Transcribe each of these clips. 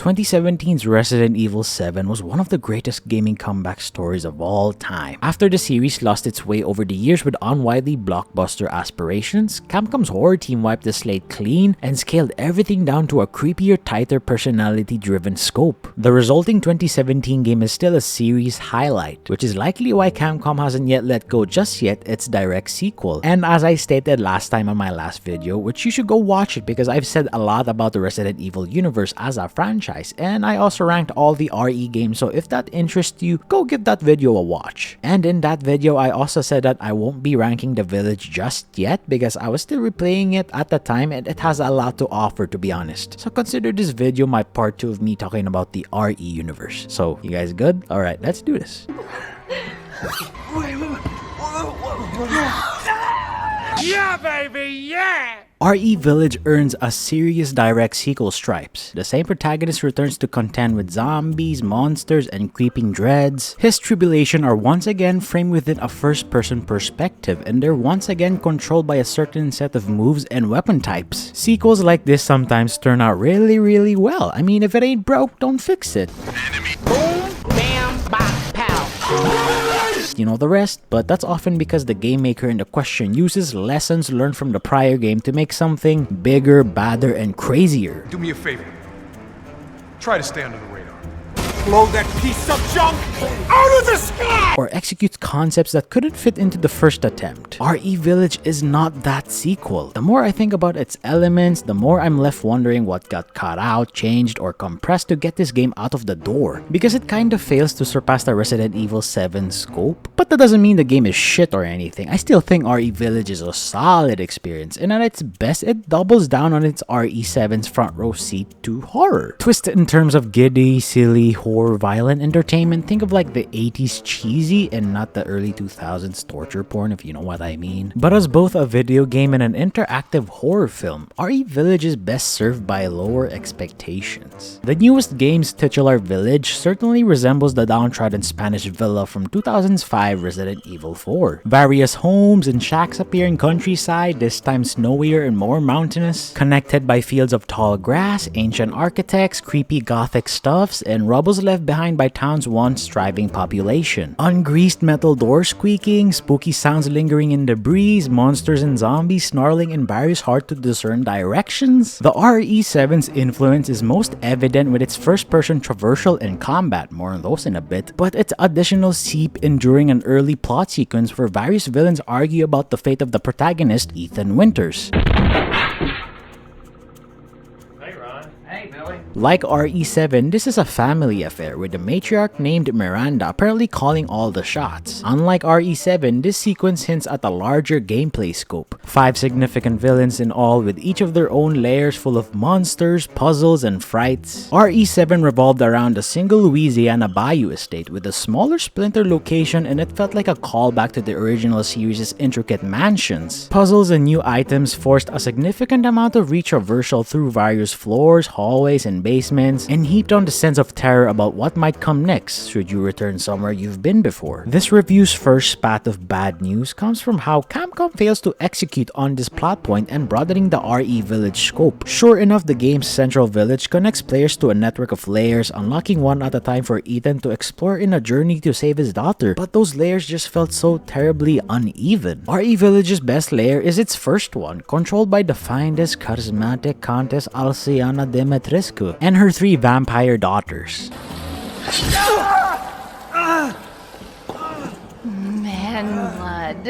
2017's Resident Evil 7 was one of the greatest gaming comeback stories of all time. After the series lost its way over the years with unwindly blockbuster aspirations, Capcom's horror team wiped the slate clean and scaled everything down to a creepier, tighter, personality-driven scope. The resulting 2017 game is still a series highlight, which is likely why Capcom hasn't yet let go just yet its direct sequel. And as I stated last time on my last video, which you should go watch it because I've said a lot about the Resident Evil universe as a franchise, and I also ranked all the RE games, so if that interests you, go give that video a watch. And in that video, I also said that I won't be ranking The Village just yet because I was still replaying it at the time and it has a lot to offer, to be honest. So consider this video my part 2 of me talking about the RE universe. So, you guys good? Alright, let's do this. Yeah, baby, yeah! RE Village earns a serious direct sequel stripes. The same protagonist returns to contend with zombies, monsters, and creeping dreads. His tribulation are once again framed within a first-person perspective, and they're once again controlled by a certain set of moves and weapon types. Sequels like this sometimes turn out really well. I mean, if it ain't broke, don't fix it. Enemy. Boom, bam, bop, pow. You know the rest, but that's often because the game maker in the question uses lessons learned from the prior game to make something bigger, badder, and crazier. Do me a favor. Try to stay under the radar. Blow that piece of junk out of the sky! Or executes concepts that couldn't fit into the first attempt. RE Village is not that sequel. The more I think about its elements, the more I'm left wondering what got cut out, changed, or compressed to get this game out of the door. Because it kind of fails to surpass the Resident Evil 7 scope. But that doesn't mean the game is shit or anything. I still think RE Village is a solid experience, and at its best, it doubles down on its RE7's front row seat to horror. Twisted in terms of giddy, silly, horror, violent entertainment, think of like the 80s cheesy and not the early 2000s torture porn, if you know what I mean. But as both a video game and an interactive horror film, RE Village is best served by lower expectations. The newest game's titular village certainly resembles the downtrodden Spanish villa from 2005 Resident Evil 4. Various homes and shacks appear in countryside, this time snowier and more mountainous, connected by fields of tall grass, ancient architects, creepy gothic stuffs, and rubbles left behind by town's once thriving population. Ungreased metal doors squeaking, spooky sounds lingering in the breeze, monsters and zombies snarling in various hard to discern directions. The RE7's influence is most evident with its first-person traversal and combat, more on those in a bit, but its additional seep in during an early plot sequence where various villains argue about the fate of the protagonist, Ethan Winters. Like RE7, this is a family affair with the matriarch named Miranda apparently calling all the shots. Unlike RE7, this sequence hints at a larger gameplay scope. 5 significant villains in all with each of their own layers full of monsters, puzzles, and frights. RE7 revolved around a single Louisiana bayou estate with a smaller splinter location, and it felt like a callback to the original series' intricate mansions. Puzzles and new items forced a significant amount of retraversal through various floors, hallways, and basements, and heaped on the sense of terror about what might come next should you return somewhere you've been before. This review's first spat of bad news comes from how Capcom fails to execute on this plot point and broadening the RE Village scope. Sure enough, the game's central village connects players to a network of layers, unlocking one at a time for Ethan to explore in a journey to save his daughter, but those layers just felt so terribly uneven. RE Village's best layer is its first one, controlled by the finest, charismatic Countess Alciana Dimitrescu and her 3 vampire daughters. Man blood.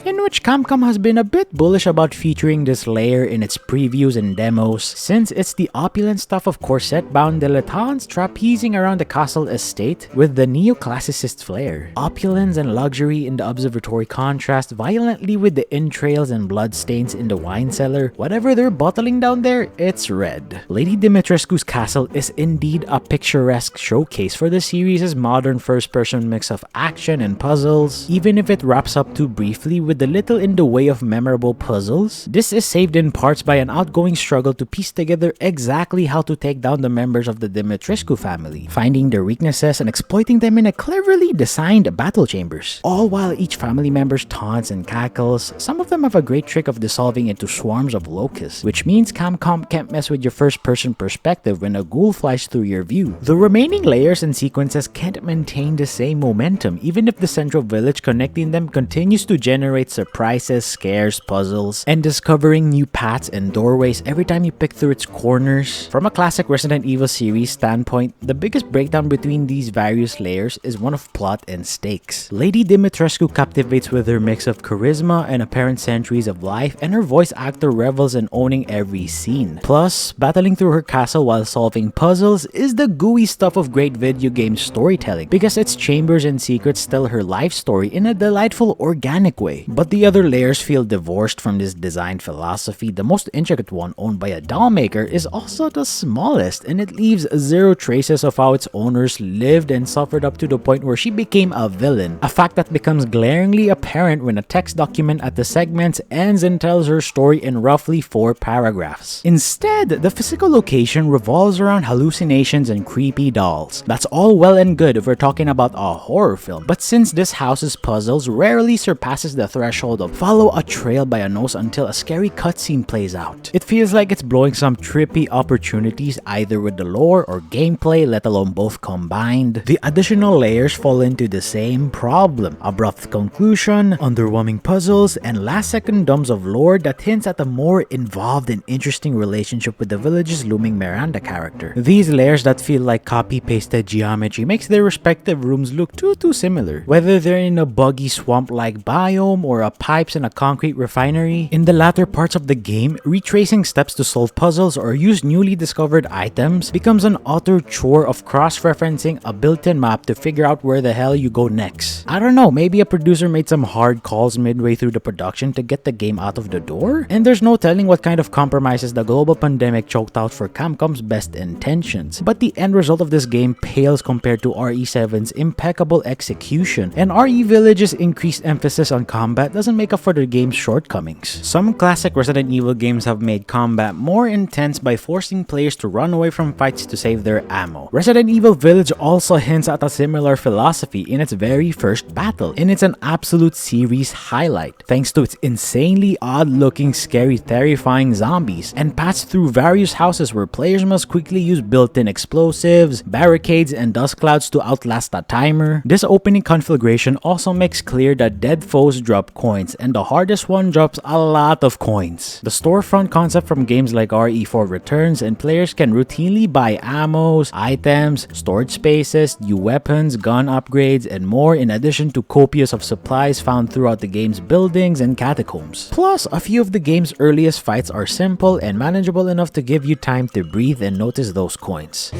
In which Capcom has been a bit bullish about featuring this layer in its previews and demos, since it's the opulent stuff of corset-bound dilettantes trapezing around the castle estate with the neoclassicist flair. Opulence and luxury in the observatory contrast violently with the entrails and bloodstains in the wine cellar. Whatever they're bottling down there, it's red. Lady Dimitrescu's castle is indeed a picturesque showcase for the series' modern first-person mix of action and puzzles, even if it wraps up too briefly with with a little in the way of memorable puzzles. This is saved in parts by an outgoing struggle to piece together exactly how to take down the members of the Dimitrescu family, finding their weaknesses and exploiting them in a cleverly designed battle chambers. All while each family member's taunts and cackles, some of them have a great trick of dissolving into swarms of locusts, which means Capcom can't mess with your first-person perspective when a ghoul flies through your view. The remaining layers and sequences can't maintain the same momentum, even if the central village connecting them continues to generate surprises, scares, puzzles, and discovering new paths and doorways every time you pick through its corners. From a classic Resident Evil series standpoint, the biggest breakdown between these various layers is one of plot and stakes. Lady Dimitrescu captivates with her mix of charisma and apparent centuries of life, and her voice actor revels in owning every scene. Plus, battling through her castle while solving puzzles is the gooey stuff of great video game storytelling, because its chambers and secrets tell her life story in a delightful, organic way. But the other layers feel divorced from this design philosophy. The most intricate one, owned by a doll maker, is also the smallest, and it leaves zero traces of how its owners lived and suffered up to the point where she became a villain, a fact that becomes glaringly apparent when a text document at the segments ends and tells her story in roughly 4 paragraphs. Instead, the physical location revolves around hallucinations and creepy dolls. That's all well and good if we're talking about a horror film, but since this house's puzzles rarely surpasses the threshold of follow a trail by a nose until a scary cutscene plays out, it feels like it's blowing some trippy opportunities either with the lore or gameplay, let alone both combined. The additional layers fall into the same problem: abrupt conclusion, underwhelming puzzles, and last-second dumps of lore that hints at a more involved and interesting relationship with the village's looming Miranda character. These layers that feel like copy-pasted geometry makes their respective rooms look too similar, whether they're in a buggy swamp-like biome or a pipes in a concrete refinery. In the latter parts of the game, retracing steps to solve puzzles or use newly discovered items becomes an utter chore of cross-referencing a built-in map to figure out where the hell you go next. I don't know, maybe a producer made some hard calls midway through the production to get the game out of the door? And there's no telling what kind of compromises the global pandemic choked out for Capcom's best intentions. But the end result of this game pales compared to RE7's impeccable execution, and RE Village's increased emphasis on combat doesn't make up for the game's shortcomings. Some classic Resident Evil games have made combat more intense by forcing players to run away from fights to save their ammo. Resident Evil Village also hints at a similar philosophy in its very first battle, and it's an absolute series highlight, thanks to its insanely odd-looking, scary, terrifying zombies, and pass through various houses where players must quickly use built-in explosives, barricades, and dust clouds to outlast a timer. This opening configuration also makes clear that dead foes drop coins, and the hardest one drops a lot of coins. The storefront concept from games like RE4 returns, and players can routinely buy ammos, items, storage spaces, new weapons, gun upgrades, and more, in addition to copious of supplies found throughout the game's buildings and catacombs. Plus, a few of the game's earliest fights are simple and manageable enough to give you time to breathe and notice those coins.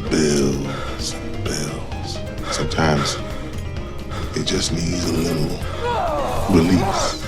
Bills and bills. Sometimes it just needs a little release.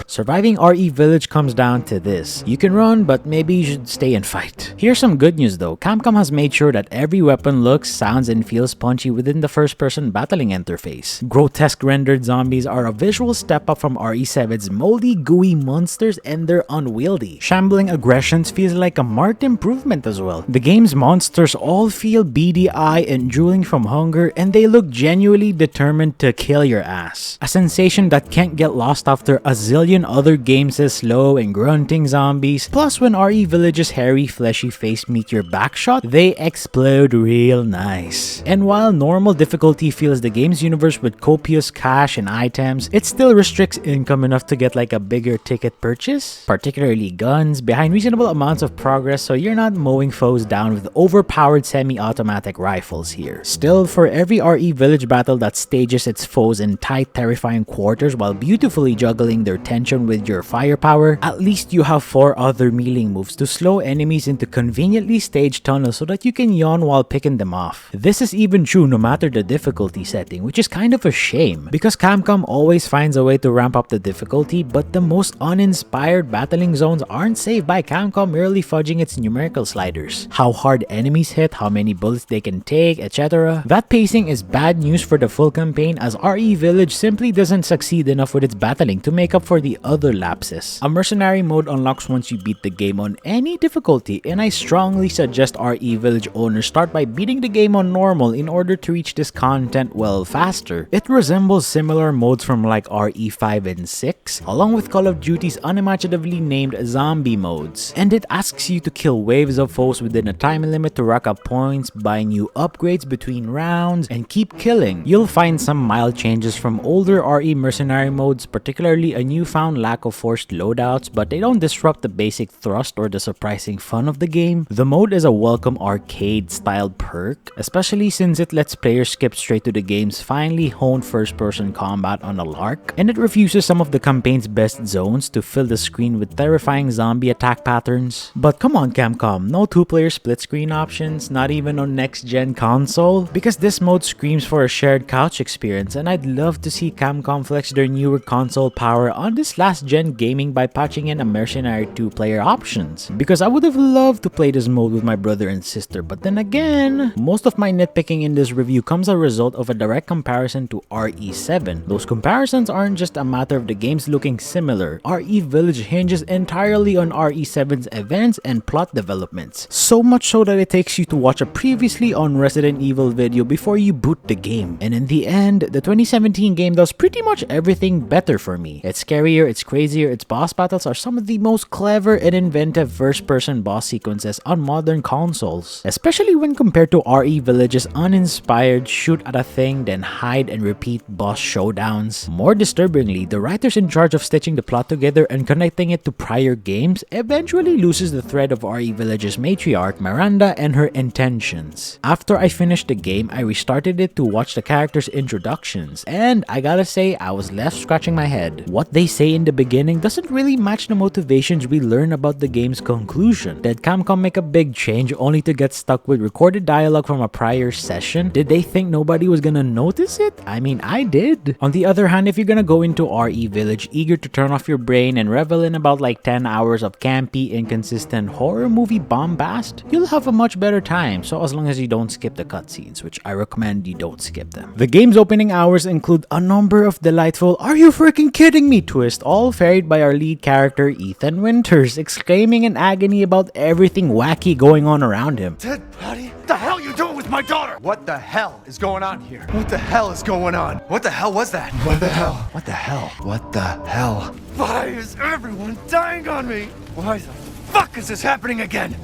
Surviving RE Village comes down to this: you can run, but maybe you should stay and fight. Here's some good news though. Capcom has made sure that every weapon looks, sounds, and feels punchy within the first-person battling interface. Grotesque rendered zombies are a visual step up from RE7's moldy, gooey monsters, and they're unwieldy. Shambling aggressions feels like a marked improvement as well. The game's monsters all feel beady-eyed and drooling from hunger, and they look genuinely determined to kill your ass. A sensation that can't get lost after a zillion other games as slow and grunting zombies. Plus, when RE Village's hairy, fleshy face meet your backshot, they explode real nice. And while normal difficulty fills the game's universe with copious cash and items, it still restricts income enough to get like a bigger ticket purchase, particularly guns, behind reasonable amounts of progress, so you're not mowing foes down with overpowered semi-automatic rifles here. Still, for every RE Village battle that stages its foes in tight, terrifying quarters while beautifully juggling their tension attention with your firepower, at least you have 4 other melee moves to slow enemies into conveniently staged tunnels so that you can yawn while picking them off. This is even true no matter the difficulty setting, which is kind of a shame because Capcom always finds a way to ramp up the difficulty, but the most uninspired battling zones aren't saved by Capcom merely fudging its numerical sliders. How hard enemies hit, how many bullets they can take, etc. That pacing is bad news for the full campaign as RE Village simply doesn't succeed enough with its battling to make up for the other lapses. A mercenary mode unlocks once you beat the game on any difficulty, and I strongly suggest RE Village owners start by beating the game on normal in order to reach this content well faster. It resembles similar modes from like RE5 and 6, along with Call of Duty's unimaginatively named zombie modes, and it asks you to kill waves of foes within a time limit to rack up points, buy new upgrades between rounds, and keep killing. You'll find some mild changes from older RE mercenary modes, particularly a newfound lack of forced loadouts, but they don't disrupt the basic thrust or the surprising fun of the game. The mode is a welcome arcade-style perk, especially since it lets players skip straight to the game's finely honed first-person combat on a lark, and it refuses some of the campaign's best zones to fill the screen with terrifying zombie attack patterns. But come on Capcom, no 2-player split screen options, not even on next-gen console? Because this mode screams for a shared couch experience, and I'd love to see Capcom flex their newer console power on this last-gen gaming by patching in a mercenary 2-player options. Because I would have loved to play this mode with my brother and sister, but then again, most of my nitpicking in this review comes as a result of a direct comparison to RE7. Those comparisons aren't just a matter of the games looking similar. RE Village hinges entirely on RE7's events and plot developments, so much so that it takes you to watch a previously on Resident Evil video before you boot the game. And in the end, the 2017 game does pretty much everything better for me. It's scarier, it's crazier, its boss battles are some of the most clever and inventive first-person boss sequences on modern consoles, especially when compared to RE Village's uninspired shoot at a thing then hide and repeat boss showdowns. More disturbingly, the writers in charge of stitching the plot together and connecting it to prior games eventually loses the thread of RE Village's matriarch Miranda and her intentions. After I finished the game, I restarted it to watch the characters' introductions, and I gotta say, I was left scratching my head. What they say in the beginning doesn't really match the motivations we learn about the game's conclusion. Did Capcom make a big change only to get stuck with recorded dialogue from a prior session? Did they think nobody was gonna notice it? I mean, I did. On the other hand, if you're gonna go into RE Village eager to turn off your brain and revel in about like 10 hours of campy, inconsistent horror movie bombast, you'll have a much better time, so as long as you don't skip the cutscenes, which I recommend you don't skip them. The game's opening hours include a number of delightful "are you freaking kidding me" twists, all ferried by our lead character Ethan Winters, exclaiming in agony about everything wacky going on around him. Dead body? What the hell you doing with my daughter? What the hell is going on here? What the hell is going on? What the hell was that? What the hell? What the hell? What the hell? Why is everyone dying on me? Why the fuck is this happening again?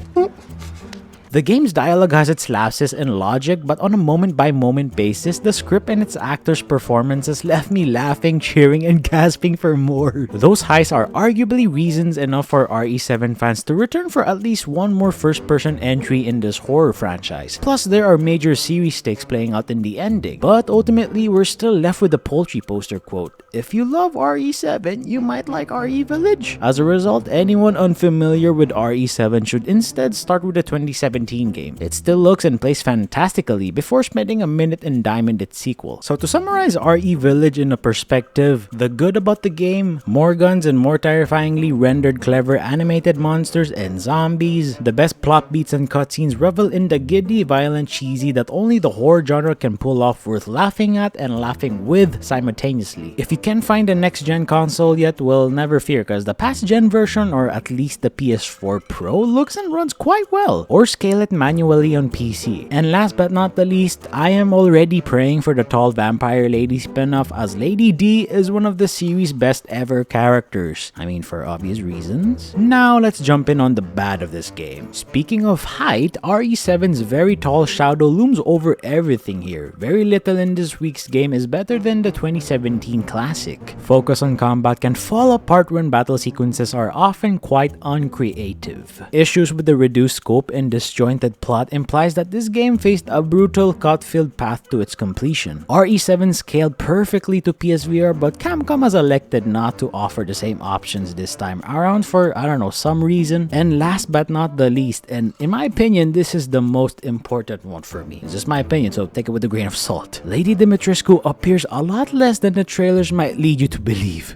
The game's dialogue has its lapses in logic, but on a moment-by-moment basis, the script and its actors' performances left me laughing, cheering, and gasping for more. Those highs are arguably reasons enough for RE7 fans to return for at least one more first-person entry in this horror franchise. Plus, there are major series stakes playing out in the ending. But ultimately, we're still left with the poultry poster quote: "If you love RE7, you might like RE Village." As a result, anyone unfamiliar with RE7 should instead start with the 2017 game. It still looks and plays fantastically before spending a minute and dime in its sequel. So to summarize RE Village in a perspective, the good about the game: more guns and more terrifyingly rendered clever animated monsters and zombies. The best plot beats and cutscenes revel in the giddy, violent, cheesy that only the horror genre can pull off, worth laughing at and laughing with simultaneously. If you can't find a next-gen console yet, well, never fear, cause the past-gen version, or at least the PS4 Pro, looks and runs quite well. Or scale it manually on PC. And last but not the least, I am already praying for the tall vampire lady spin-off, as Lady D is one of the series' best ever characters. I mean, for obvious reasons. Now let's jump in on the bad of this game. Speaking of height, RE7's very tall shadow looms over everything here. Very little in this week's game is better than the 2017 classic. Focus on combat can fall apart when battle sequences are often quite uncreative. Issues with the reduced scope and disjointed plot implies that this game faced a brutal cut-filled path to its completion. RE7 scaled perfectly to PSVR, but Capcom has elected not to offer the same options this time around for, I don't know, some reason. And last but not the least, and in my opinion, this is the most important one for me. It's just my opinion, so take it with a grain of salt. Lady Dimitrescu appears a lot less than the trailers might lead you to believe.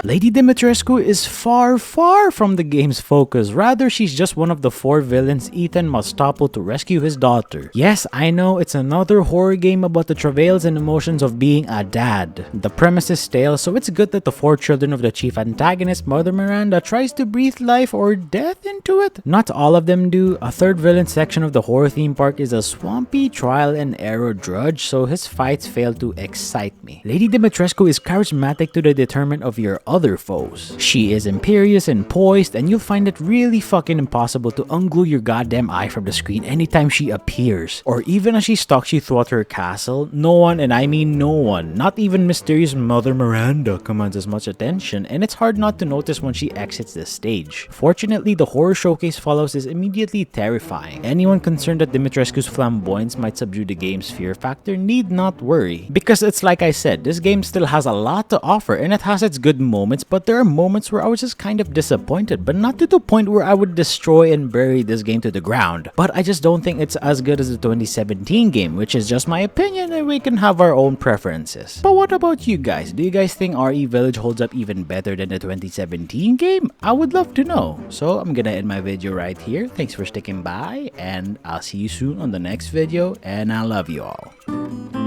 Lady Dimitrescu is far from the game's focus. Rather, she's just one of the 4 villains Ethan must topple to rescue his daughter. Yes, I know it's another horror game about the travails and emotions of being a dad. The premise is stale, so it's good that the 4 children of the chief antagonist, Mother Miranda, tries to breathe life or death into it. Not all of them do. A third villain section of the horror theme park is a swampy trial and error drudge, so his fights fail to excite me. Lady Dimitrescu is charismatic to the detriment of your other foes. She is imperious and poised, and you'll find it really fucking impossible to unglue your goddamn eye from the screen anytime she appears. Or even as she stalks you throughout her castle, no one, and I mean no one, not even mysterious Mother Miranda, commands as much attention, and it's hard not to notice when she exits the stage. Fortunately, the horror showcase follows is immediately terrifying. Anyone concerned that Dimitrescu's flamboyance might subdue the game's fear factor need not worry. Because it's like I said, this game still has a lot to offer, and it has its good moments, but there are moments where I was just kind of disappointed, but not to the point where I would destroy and bury this game to the ground. But I just don't think it's as good as the 2017 game, which is just my opinion and we can have our own preferences. But what about you guys? Do you guys think RE Village holds up even better than the 2017 game? I would love to know. So I'm gonna end my video right here. Thanks for sticking by, and I'll see you soon on the next video, and I love you all.